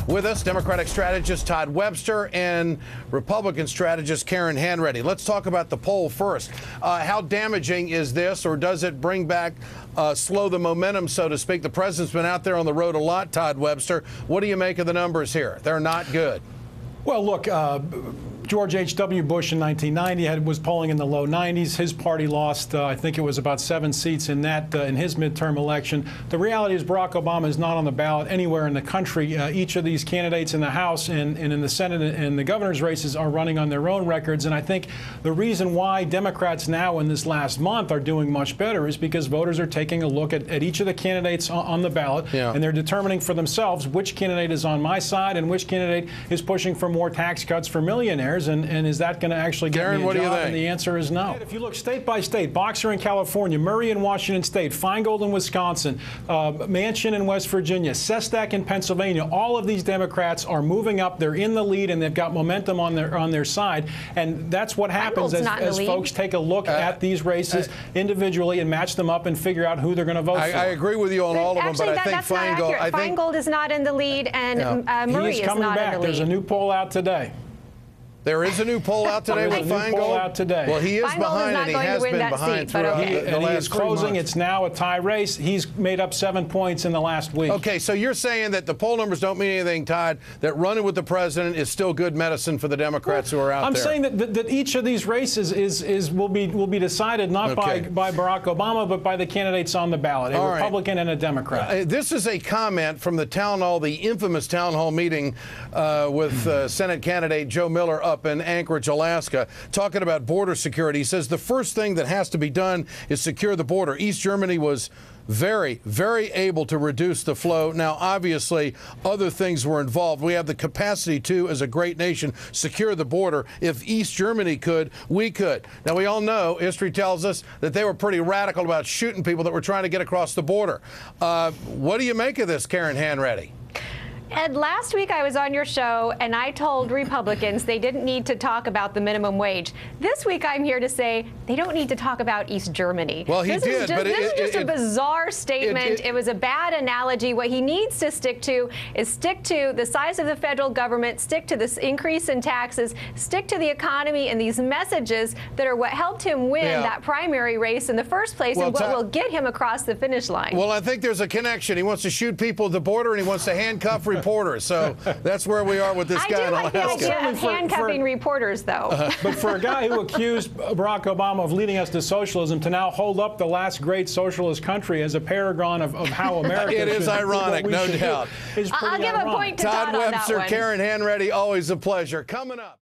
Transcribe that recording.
With us, Democratic strategist Todd Webster and Republican strategist Karen Hanratty. Let's talk about the poll first. How damaging is this, or does it bring back, slow the momentum, so to speak? The president's been out there on the road a lot, Todd Webster. What do you make of the numbers here? They're not good. Well, look, George H.W. Bush in 1990 was polling in the low 90s. His party lost, I think it was about 7 seats in that in his midterm election. The reality is Barack Obama is not on the ballot anywhere in the country. Each of these candidates in the House and in the Senate and the governor's races are running on their own records. And I think the reason why Democrats now in this last month are doing much better is because voters are taking a look at each of the candidates on the ballot, and they're determining for themselves which candidate is on my side and which candidate is pushing for more tax cuts for millionaires. And is that going to actually get Karen, me a what job? do you think? And the answer is no. If you look state by state, Boxer in California, Murray in Washington State, Feingold in Wisconsin, Manchin in West Virginia, Sestak in Pennsylvania, all of these Democrats are moving up. They're in the lead, and they've got momentum on their side. And that's what happens as folks take a look at these races individually and match them up and figure out who they're going to vote for. I agree with you on all of them, but I think Feingold, Feingold is not in the lead, and Murray is not in the lead. There's a new poll out today. There is a new poll out today with Feingold? Well, he is behind, and he has been behind throughout the last 3 months. He is closing. It's now a tie race. He's made up 7 points in the last week. Okay, so you're saying that the poll numbers don't mean anything, Todd, that running with the president is still good medicine for the Democrats who are out there? I'm saying that each of these races will be decided not by Barack Obama, but by the candidates on the ballot, a Republican and a Democrat. This is a comment from the town hall, the infamous town hall meeting with Senate candidate Joe Miller up in Anchorage, Alaska, talking about border security. He says the first thing that has to be done is secure the border. East Germany was very, very able to reduce the flow. Now, obviously, other things were involved. We have the capacity to, as a great nation, secure the border. If East Germany could, we could. Now, we all know, history tells us that they were pretty radical about shooting people that were trying to get across the border. What do you make of this, Karen Hanratty? Ed, last week I was on your show and I told Republicans they didn't need to talk about the minimum wage. This week I'm here to say they don't need to talk about East Germany. Well, he did, but this is just a bizarre statement. It was a bad analogy. What he needs to stick to is stick to the size of the federal government, stick to this increase in taxes, stick to the economy and these messages that are what helped him win that primary race in the first place and what will get him across the finish line. Well, I think there's a connection. He wants to shoot people at the border and he wants to handcuff reporters. So that's where we are with this guy in Alaska. I do like the idea of handcuffing reporters, though. But for a guy who accused Barack Obama of leading us to socialism to now hold up the last great socialist country as a paragon of how America it is ironic, no doubt. I'll give a point to Todd on that one. Todd Webster, Karen Hanratty, always a pleasure. Coming up.